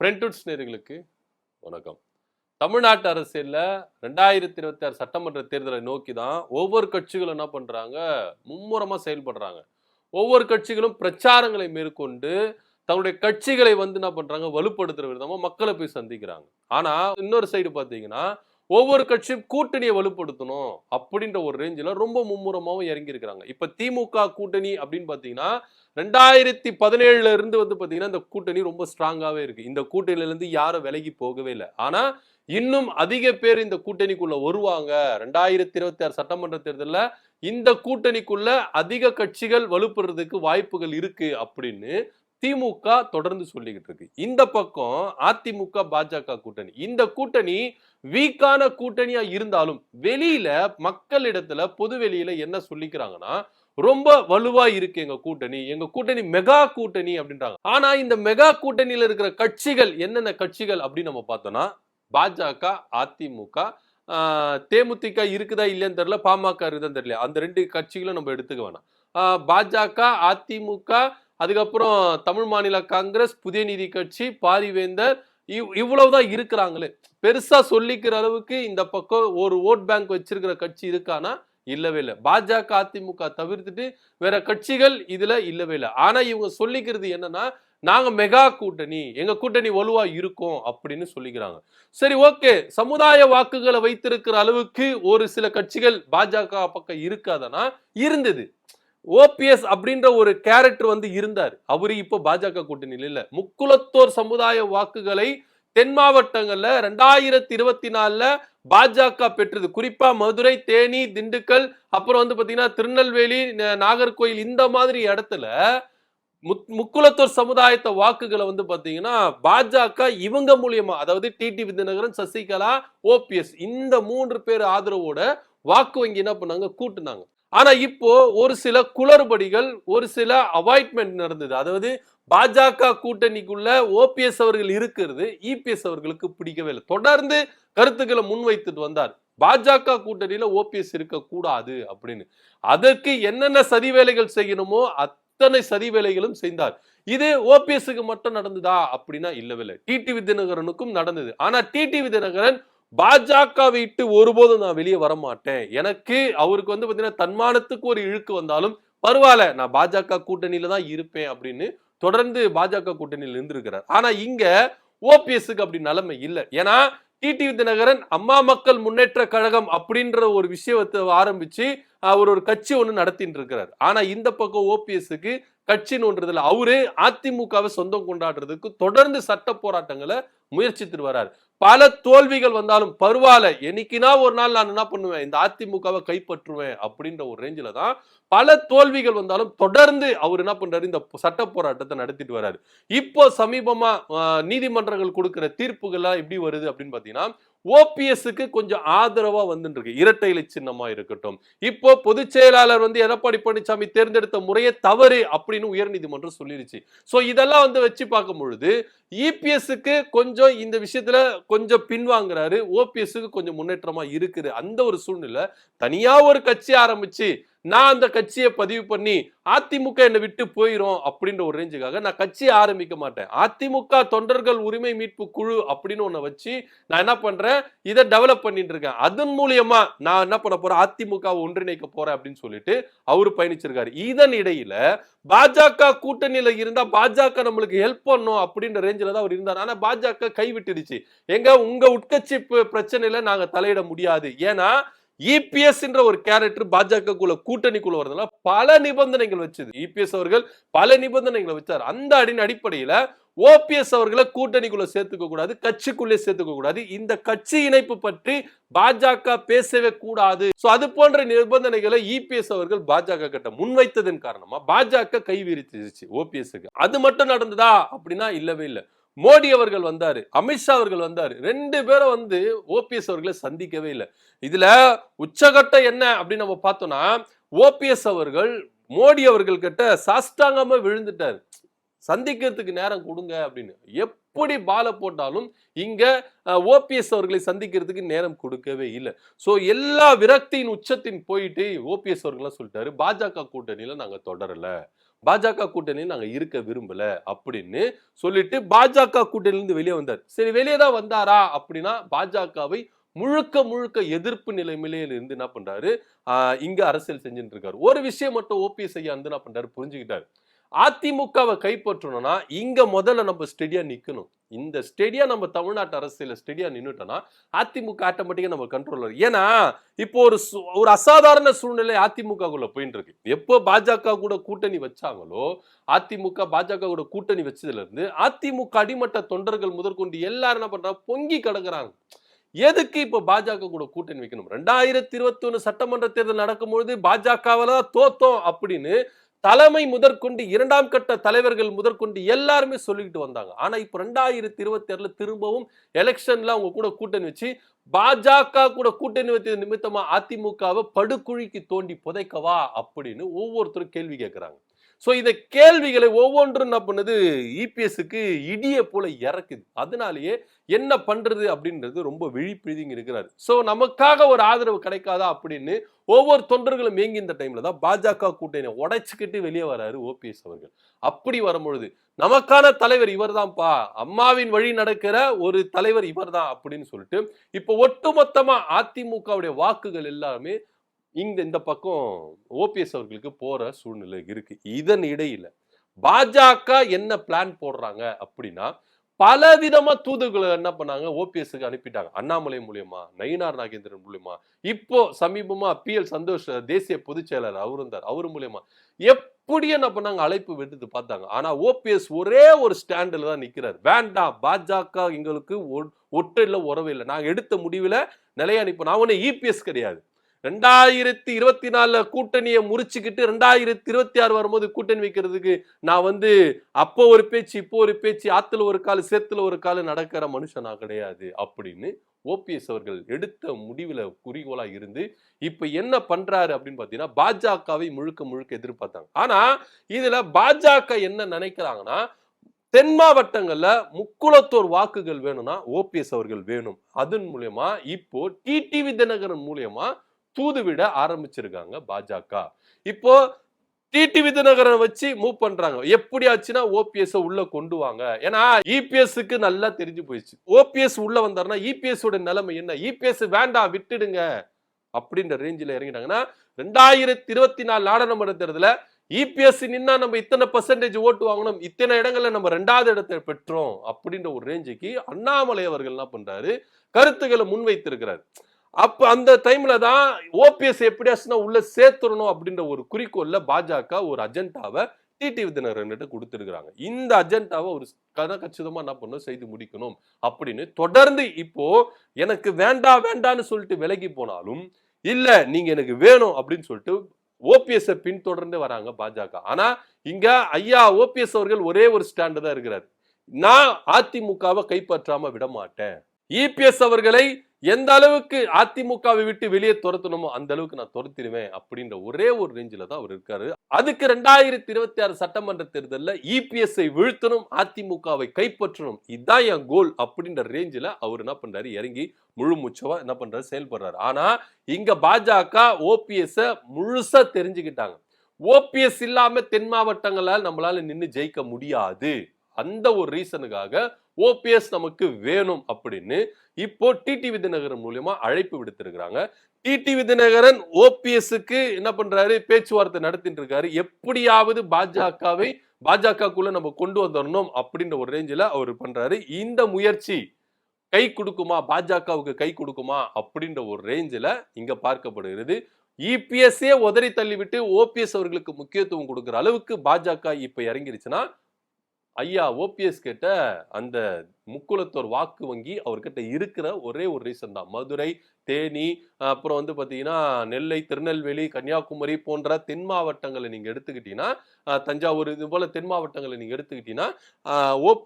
ஃப்ரெண்ட்வுட்ஸ் நேயர்களுக்கு வணக்கம். தமிழ்நாட்டு அரசியல்ல 2026 சட்டமன்ற தேர்தலை நோக்கி தான் ஒவ்வொரு கட்சிகளும் என்ன பண்றாங்க, மும்முரமா செயல்படுறாங்க. ஒவ்வொரு கட்சிகளும் பிரச்சாரங்களை மேற்கொண்டு தங்களுடைய கட்சிகளை வந்து என்ன பண்றாங்க, வலுப்படுத்துற விதமா மக்களை போய் சந்திக்கிறாங்க. ஆனா இன்னொரு சைடு பார்த்தீங்கன்னா, ஒவ்வொரு கட்சியும் கூட்டணியை வலுப்படுத்தணும் அப்படின்ற ஒரு ரேஞ்சில ரொம்ப மும்முரமாவும் இறங்கி இருக்கிறாங்க. இப்ப திமுக கூட்டணி அப்படின்னு பார்த்தீங்கன்னா, 2017ல இருந்து வந்து பார்த்தீங்கன்னா, இந்த கூட்டணி ரொம்ப ஸ்ட்ராங்காவே இருக்கு. இந்த கூட்டணியில இருந்து யாரும் விலகி போகவே இல்ல. ஆனா இன்னும் அதிக பேர் இந்த கூட்டணிக்குள்ள வருவாங்க. 2026 சட்டமன்ற தேர்தல்ல இந்த கூட்டணிக்குள்ள அதிக கட்சிகள் வலுப்பெறதுக்கு வாய்ப்புகள் இருக்கு அப்படின்னு திமுக தொடர்ந்து சொல்லிக்கிட்டு இருக்கு. இந்த பக்கம் அதிமுக பாஜக கூட்டணி. இந்த கூட்டணி வீக்கான கூட்டணியா இருந்தாலும் வெளியில மக்களிடத்துல பொது வெளியில என்ன சொல்லிக்கிறாங்கன்னா, ரொம்ப வலுவா இருக்கு எங்க கூட்டணி. எங்க கூட்டணி மெகா கூட்டணி அப்படின்றாங்க. ஆனா இந்த மெகா கூட்டணியில இருக்கிற கட்சிகள் என்னென்ன கட்சிகள் அப்படின்னு நம்ம பார்த்தோம்னா, பாஜக, அதிமுக, தேமுதிக இருக்குதா இல்லையான்னு தெரியல, பாமக இருக்குதான்னு தெரியல. அந்த 2 கட்சிகளும் நம்ம எடுத்துக்க வேணாம். பாஜக, அதிமுக, அதுக்கப்புறம் தமிழ் மாநில காங்கிரஸ், புதிய நீதி கட்சி, பாரிவேந்தர் இவ்வளவுதான் இருக்கிறாங்களே. பெருசா சொல்லிக்கிற அளவுக்கு இந்த பக்கம் ஒரு ஓட் பேங்க் வச்சிருக்கிற கட்சி இருக்கானா? இல்லவே இல்ல. பாஜக, அதிமுக தவிர்த்துட்டு வேற கட்சிகள் இதுல இல்லவே இல்ல. ஆனா இவங்க சொல்லிக்கிறது என்னன்னா, நாங்க மெகா கூட்டணி, எங்க கூட்டணி வலுவா இருக்கும் அப்படின்னு சொல்லிக்கிறாங்க. சரி, ஓகே, சமுதாய வாக்குகளை வைத்திருக்கிற அளவுக்கு ஒரு சில கட்சிகள் பாஜக பக்கம் இருக்காதனா இருந்தது. ஓபிஎஸ் அப்படின்ற ஒரு கேரக்டர் வந்து இருந்தார். அவரு இப்ப பாஜக கூட்டணியில் இல்ல. முக்குலத்தோர் சமுதாய வாக்குகளை தென் மாவட்டங்கள்ல 2024ல பாஜக பெற்றது. குறிப்பா மதுரை, தேனி, திண்டுக்கல், அப்புறம் வந்து பாத்தீங்கன்னா திருநெல்வேலி, நாகர்கோயில் இந்த மாதிரி இடத்துல முக்குலத்தோர் சமுதாயத்தை வாக்குகளை வந்து பாத்தீங்கன்னா பாஜக இவங்க மூலியமா, அதாவது டிடிவி தினகரன், சசிகலா, ஓபிஎஸ் இந்த 3 பேர் ஆதரவோட வாக்கு வங்கி என்ன பண்ணாங்க, கூட்டுனாங்க. ஆனா இப்போ ஒரு சில குளறுபடிகள், ஒரு சில அவாய்ட்மெண்ட் நடந்தது. அதாவது பாஜக கூட்டணிக்குள்ள ஓபிஎஸ் அவர்கள் இருக்கிறது இபிஎஸ் அவர்களுக்கு பிடிக்கவே இல்லை. தொடர்ந்து கருத்துக்களை முன்வைத்துட்டு வந்தார். பாஜக கூட்டணியில ஓபிஎஸ் இருக்க கூடாது அப்படின்னு. அதற்கு என்னென்ன சதி வேலைகள் செய்யணுமோ அத்தனை சதி வேலைகளும் செய்தார். இது ஓபிஎஸ்க்கு மட்டும் நடந்ததா அப்படின்னா இல்லவே இல்லை. டிடிவி தினகரனுக்கும் நடந்தது. ஆனா டிடிவி தினகரன் பாஜக விட்டு ஒருபோதும் நான் வெளியே வர மாட்டேன், எனக்கு அவருக்கு வந்து பாத்தீங்கன்னா தன்மானத்துக்கு ஒரு இழுக்கு வந்தாலும் பரவாயில்ல, நான் பாஜக கூட்டணியில தான் இருப்பேன் அப்படின்னு தொடர்ந்து பாஜக கூட்டணியில் இருந்திருக்கிறார். ஆனா இங்க ஓபிஎஸ்க்கு அப்படி நிலைமை இல்லை. ஏன்னா டிடிவி தினகரன் அம்மா மக்கள் முன்னேற்ற கழகம் அப்படின்ற ஒரு விஷயத்தை ஆரம்பிச்சு அவர் ஒரு கட்சி ஒண்ணு நடத்திட்டு இருக்கிறார். ஆனா இந்த பக்கம் ஓபிஎஸ்க்கு கட்சின்னு ஒன்றதுல அவரு அதிமுகவை சொந்தம் கொண்டாடுறதுக்கு தொடர்ந்து சட்ட போராட்டங்களை முயற்சித்து வர்றாரு. பல தோல்விகள் வந்தாலும் பரவாயில்ல, என்னைக்குனா ஒரு நாள் நான் என்ன பண்ணுவேன், இந்த அதிமுகவை கைப்பற்றுவேன் அப்படின்ற ஒரு ரேஞ்சில தான் பல தோல்விகள் வந்தாலும் தொடர்ந்து அவர் என்ன பண்றாரு, இந்த சட்ட போராட்டத்தை நடத்திட்டு வர்றாரு. இப்போ சமீபமா நீதிமன்றங்கள் கொடுக்கிற தீர்ப்புகள்லாம் எப்படி வருது அப்படின்னு பாத்தீங்கன்னா, ஓபிஎஸ்க்கு கொஞ்சம் ஆதரவா வந்துட்டு இருக்கு. இரட்டை இலை சின்னமா இருக்கட்டும், இப்போ பொதுச் செயலாளர் வந்து எடப்பாடி பழனிசாமி தேர்ந்தெடுத்த முறையே தவறு அப்படின்னு உயர்நீதிமன்றம் சொல்லிருச்சு. சோ இதெல்லாம் வந்து வச்சு பார்க்கும் பொழுது இபிஎஸ்க்கு கொஞ்சம் இந்த விஷயத்துல கொஞ்சம் பின்வாங்குறாரு, ஓபிஎஸ்க்கு கொஞ்சம் முன்னேற்றமா இருக்குது. அந்த ஒரு சூழ்நிலை தனியா ஒரு கட்சி ஆரம்பிச்சு நான் அந்த கட்சியை பதிவு பண்ணி அதிமுக என்னை விட்டு போயிரும் அப்படின்ற ஒரு ரேஞ்சுக்காக நான் கட்சியை ஆரம்பிக்க மாட்டேன். அதிமுக தொண்டர்கள் உரிமை மீட்பு குழு அப்படின்னு ஒண்ணு வச்சு நான் என்ன பண்றேன், இதை டெவலப் பண்ணிட்டு இருக்கேன். அதன் மூலியமா நான் என்ன பண்ண போறேன், அதிமுக ஒன்றிணைக்க போறேன் அப்படின்னு சொல்லிட்டு அவரு பயணிச்சிருக்காரு. இதன் இடையில பாஜக கூட்டணியில இருந்தா பாஜக நம்மளுக்கு ஹெல்ப் பண்ணும் அப்படின்ற ரேஞ்சில தான் அவர் இருந்தார். ஆனா பாஜக கைவிட்டுடுச்சு. எங்க உங்க உட்கட்சி பிரச்சனையில நாங்க தலையிட முடியாது. ஏன்னா இபிஎஸ் என்ற ஒரு கேரக்டர் பாஜக கூட்டணிக்குள்ள வரதுனால பல நிபந்தனைகள் வச்சது. இபிஎஸ் அவர்கள் பல நிபந்தனைகளை வச்சார். அந்த அடிப்படையில ஓபிஎஸ் அவர்களை கூட்டணிக்குள்ள சேர்த்துக்க கூடாது, கட்சிக்குள்ளே சேர்த்துக்க கூடாது, இந்த கட்சி இணைப்பு பற்றி பாஜக பேசவே கூடாது. அது போன்ற நிபந்தனைகளை இபிஎஸ் அவர்கள் பாஜக கிட்ட முன்வைத்ததன் காரணமா பாஜக கைவிரிச்சிருச்சு ஓபிஎஸ்க்கு. அது மட்டும் நடந்ததா அப்படின்னா இல்லவே இல்லை. மோடி அவர்கள் வந்தாரு, அமித்ஷா அவர்கள் வந்தாரு, 2 பேரும் வந்து ஓபிஎஸ் அவர்களை சந்திக்கவே இல்லை. இதுல உச்சகட்டம் என்ன அப்படின்னு நம்ம பார்த்தோம்னா, ஓபிஎஸ் அவர்கள் மோடி அவர்கள் கிட்ட சாஷ்டாங்கமா விழுந்துட்டாரு, சந்திக்கிறதுக்கு நேரம் கொடுங்க அப்படின்னு. எப்படி பால போட்டாலும் இங்க ஓபிஎஸ் அவர்களை சந்திக்கிறதுக்கு நேரம் கொடுக்கவே இல்லை. சோ எல்லா விரக்தியின் உச்சத்தின் போயிட்டு ஓபிஎஸ் அவர்கள் சொல்லிட்டாரு, பாஜக கூட்டணியில நாங்க தொடரல, பாஜக கூட்டணியில் நாங்க இருக்க விரும்பல அப்படின்னு சொல்லிட்டு பாஜக கூட்டணியிலிருந்து வெளியே வந்தார். சரி, வெளியே தான் வந்தாரா அப்படின்னா பாஜகவை முழுக்க முழுக்க எதிர்ப்பு நிலைமையில இருந்து என்ன பண்றாரு, இங்க அரசியல் செஞ்சுட்டு இருக்காரு. ஒரு விஷயம் மட்டும் ஓபிஎஸ் ஐயா வந்து என்ன பண்றாரு புரிஞ்சுக்கிட்டாரு. அதிமுகவை கைப்பற்றணும்னா இங்க முதல்ல நம்ம ஸ்டெடியா நிக்கணும். இந்த ஸ்டெடியா நம்ம தமிழ்நாட்டு அரசியல ஸ்டெடியா நின்னுட்டோம்னா அதிமுக ஆட்டோமேட்டிக்கா நம்ம கண்ட்ரோல் வரும். ஏன்னா இப்போ ஒரு அசாதாரண சூழ்நிலை அதிமுகக்குள்ள போயிட்டு இருக்கு. எப்போ பாஜக கூட கூட்டணி வச்சாங்களோ, அதிமுக பாஜக கூட கூட்டணி வச்சதுல இருந்து அதிமுக அடிமட்ட தொண்டர்கள் முதற்கொண்டு எல்லாரும் என்ன பண்றாங்க, பொங்கி கிடக்குறாங்க. எதுக்கு இப்ப பாஜக கூட கூட்டணி வைக்கணும்? 2021 சட்டமன்ற தேர்தல் நடக்கும்பொழுது பாஜகவால தோத்தோம் அப்படின்னு தலைமை முதற்கொண்டு 2ஆம் கட்ட தலைவர்கள் முதற்கொண்டு எல்லாருமே சொல்லிக்கிட்டு வந்தாங்க. ஆனா இப்ப 2026 திரும்பவும் எலெக்ஷன்ல அவங்க கூட கூட்டணி வச்சு பாஜக கூட கூட்டணி வைத்தது நிமித்தமா அதிமுகவை படுகுழிக்கு தோண்டி புதைக்கவா அப்படின்னு ஒவ்வொருத்தரும் கேள்வி கேட்கிறாங்க. சோ இந்த கேள்விகளை ஒவ்வொன்றும் என்ன பண்ணுது, இபிஎஸ்க்கு இடிய போல இறக்குது. அதனாலேயே என்ன பண்றது அப்படின்றது ரொம்ப விழிப்பிழிங்க இருக்கிறாரு. சோ நமக்காக ஒரு ஆதரவு கிடைக்காதா அப்படின்னு ஒவ்வொரு தொண்டர்களும் ஏங்கி இந்த டைம்ல தான் பாஜக கூட்டணியை உடைச்சுக்கிட்டு வெளியே வராரு ஓபிஎஸ் அவர்கள். அப்படி வரும்பொழுது நமக்கான தலைவர் இவர் தான்ப்பா, அம்மாவின் வழி நடக்கிற ஒரு தலைவர் இவர் தான் அப்படின்னு சொல்லிட்டு இப்ப ஒட்டுமொத்தமா அதிமுகவுடைய வாக்குகள் எல்லாமே இந்த பக்கம் ஓபிஎஸ் அவர்களுக்கு போற சூழ்நிலை இருக்கு. இதன் இடையில பாஜக என்ன பிளான் போடுறாங்க அப்படின்னா, பல விதமா தூதுகளை என்ன பண்ணாங்க, ஓபிஎஸ்க்கு அனுப்பிட்டாங்க. அண்ணாமலை மூலியமா, நயினார் நாகேந்திரன் மூலியமா, இப்போ சமீபமா பிஎல் சந்தோஷ் தேசிய பொதுச் செயலாளர் அவர் இருந்தார், அவர் மூலியமா எப்படி என்ன பண்ணாங்க, அழைப்பு விடுத்து பார்த்தாங்க. ஆனா ஓபிஎஸ் ஒரே ஒரு ஸ்டாண்டில் தான் நிக்கிறார். வேண்டாம், பாஜக எங்களுக்கு ஒட்டு இல்ல, உறவு இல்லை, நாங்க எடுத்த முடிவுல நிலையா நிப்போம். நான் ஒண்ணு இபிஎஸ் கிடையாது. 2024 கூட்டணியை முறிச்சுக்கிட்டு 2026 வரும்போது கூட்டணி வைக்கிறதுக்கு நான் வந்து அப்போ ஒரு பேச்சு இப்போ ஒரு பேச்சு, ஆத்துல ஒரு கால் சேத்துல ஒரு கால் நடக்கிற மனுஷனா கிடையாது அப்படின்னு ஓபிஎஸ் அவர்கள் எடுத்த முடிவுல குறிக்கோளா இருந்து இப்ப என்ன பண்றாரு அப்படின்னு பாத்தீங்கன்னா, பாஜகவை முழுக்க முழுக்க எதிர்பார்த்தாங்க. ஆனா இதுல பாஜக என்ன நினைக்கிறாங்கன்னா, தென் மாவட்டங்கள்ல முக்குளத்தோர் வாக்குகள் வேணும்னா ஓபிஎஸ் அவர்கள் வேணும். அதன் மூலியமா இப்போ டிடிவி தினகரன் மூலியமா தூதுவிட ஆரம்பிச்சிருக்காங்க பாஜக. இப்போ டிடிவி தினகரன் வச்சு மூவ் பண்றாங்க. எப்படி ஆச்சுன்னா ஓபிஎஸ் உள்ள கொண்டு வாங்க. ஏன்னா இபிஎஸ்க்கு நல்லா தெரிஞ்சு போயிடுச்சு. ஓபிஎஸ் உள்ள வந்தாருன்னா இபிஎஸ் உடைய நிலைமை என்ன, இபிஎஸ் வேண்டாம் விட்டுடுங்க அப்படின்ற ரேஞ்சில இறங்கிட்டாங்கன்னா 2024 நாடாளுமன்ற தேர்தல இபிஎஸ் நின்னா நம்ம இத்தனை பெர்சன்டேஜ் ஓட்டு வாங்கணும், இத்தனை இடங்கள்ல நம்ம 2வது இடத்தை பெற்றோம் அப்படின்ற ஒரு ரேஞ்சுக்கு அண்ணாமலை அவர்கள் என்ன பண்றாரு, கருத்துக்களை முன்வைத்திருக்கிறார். அப்ப அந்த டைம்ல தான் ஓபிஎஸ் எப்படியாச்சுன்னா உள்ள சேர்த்துடணும் அப்படின்ற ஒரு குறிக்கோள்ல பாஜக ஒரு அஜெண்டாவை டிடிவி தினகரன் கொடுத்திருக்கிறாங்க. இந்த அஜெண்டாவை ஒரு கச்சிதமா என்ன பண்ணணும், செய்து முடிக்கணும் அப்படின்னு தொடர்ந்து இப்போ எனக்கு வேண்டாம் வேண்டான்னு சொல்லிட்டு விலகி போனாலும் இல்ல நீங்க எனக்கு வேணும் அப்படின்னு சொல்லிட்டு ஓபிஎஸ் பின்தொடர்ந்து வராங்க பாஜக. ஆனா இங்க ஐயா ஓபிஎஸ் அவர்கள் ஒரே ஒரு ஸ்டாண்ட் தான் இருக்கிறார். நான் அதிமுகவை கைப்பற்றாம விட மாட்டேன். இபிஎஸ் அவர்களை எந்த அளவுக்கு அதிமுகவை விட்டு வெளியே துரத்தணுமோ அந்த அளவுக்கு நான் துரத்திடுவேன் அப்படின்ற ஒரே ஒரு ரேஞ்சில தான் அவர் இருக்காரு. அதுக்கு 2026 சட்டமன்ற தேர்தலில் இபிஎஸ்ஐ வீழ்த்தணும், அதிமுகவை கைப்பற்றணும், இதுதான் என் கோல் அப்படின்ற ரேஞ்சில அவர் என்ன பண்றாரு, இறங்கி முழு மூச்சவா என்ன பண்றாரு, செயல்படுறாரு. ஆனா இங்க பாஜக ஓபிஎஸ் முழுசா தெரிஞ்சுக்கிட்டாங்க. ஓபிஎஸ் இல்லாம தென் மாவட்டங்களால் நம்மளால நின்று ஜெயிக்க முடியாது. அந்த ஒரு ரீசனுக்காக ஓபிஎஸ் நமக்கு வேணும் அப்படின்னு இப்போ டிடிவி தினகரன் மூலமா அழைப்பு விடுத்திருக்கிறாங்க. டிடிவி தினகரன் ஓபிஎஸ்க்கு என்ன பண்றாரு, பேச்சுவார்த்தை நடத்திட்டு இருக்காரு. எப்படியாவது பாஜகக்குள்ள நம்ம கொண்டு வந்துடணும் அப்படின்ற ஒரு ரேஞ்சில அவர் பண்றாரு. இந்த முயற்சி கை கொடுக்குமா, பாஜகவுக்கு கை கொடுக்குமா அப்படின்ற ஒரு ரேஞ்சில இங்க பார்க்கப்படுகிறது. இபிஎஸ்ஏ உதறி தள்ளிவிட்டு ஓபிஎஸ் அவர்களுக்கு முக்கியத்துவம் கொடுக்கிற அளவுக்கு பாஜக இப்ப இறங்கிருச்சுன்னா ஐயா ஓபிஎஸ் கிட்ட அந்த முக்குளத்தோர் வாக்கு வங்கி அவர்கிட்ட இருக்கிற ஒரே ஒரு ரீசன் தான். மதுரை, தேனி, அப்புறம் வந்து பாத்தீங்கன்னா நெல்லை, திருநெல்வேலி, கன்னியாகுமரி போன்ற தென் மாவட்டங்களை நீங்க எடுத்துக்கிட்டீங்கன்னா, தஞ்சாவூர் இது போல தென் மாவட்டங்களை நீங்க எடுத்துக்கிட்டீங்கன்னா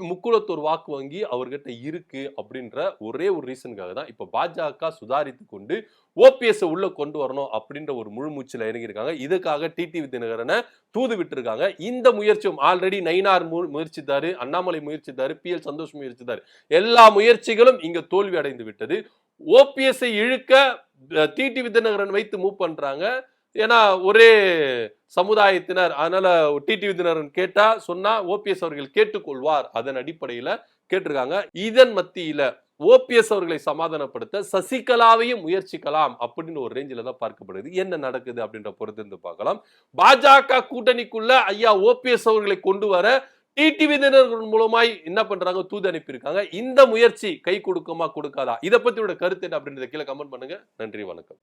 முக்குளத்தோர் வாக்கு வங்கி அவர்கிட்ட இருக்கு அப்படின்ற ஒரே ஒரு ரீசனுக்காக தான் இப்ப பாஜக சுதாரித்து கொண்டு ஓபிஎஸ் உள்ள கொண்டு வரணும் அப்படின்ற ஒரு முழு மூச்சில் இறங்கியிருக்காங்க. இதுக்காக டிடிவி தினகரனை தூது விட்டுருக்காங்க. இந்த முயற்சியும் ஆல்ரெடி நயினார் முயற்சித்தாரு, அண்ணாமலை முயற்சித்தாரு, பிஎல் சந்தோஷ் முயற்சித்தாரு. எல்லா முயற்சிகளும் இங்க தோல்வி அடைந்து விட்டது. ஓபிஎஸ்ஐ இழுக்க டிடிவி தினகரன் வைத்து மூவ் பண்றாங்க. ஏன்னா ஒரே சமுதாயத்தினர், அதனால டிடிவிதினர் கேட்டா சொன்னா ஓபிஎஸ் அவர்கள் கேட்டுக்கொள்வார். அதன் அடிப்படையில கேட்டிருக்காங்க. இதன் மத்தியில ஓபிஎஸ் அவர்களை சமாதானப்படுத்த சசிகலாவையும் முயற்சிக்கலாம் அப்படின்னு ஒரு ரேஞ்சில தான் பார்க்கப்படுது. என்ன நடக்குது அப்படின்ற பொறுத்திருந்து பார்க்கலாம். பாஜக கூட்டணிக்குள்ள ஐயா ஓபிஎஸ் அவர்களை கொண்டு வர டிடிவிதினர்கள் மூலமாய் என்ன பண்றாங்க, தூது அனுப்பியிருக்காங்க. இந்த முயற்சி கை கொடுக்குமா கொடுக்காதா, இதை பத்தியோட கருத்து என்ன அப்படின்றத கீழே கமெண்ட் பண்ணுங்க. நன்றி, வணக்கம்.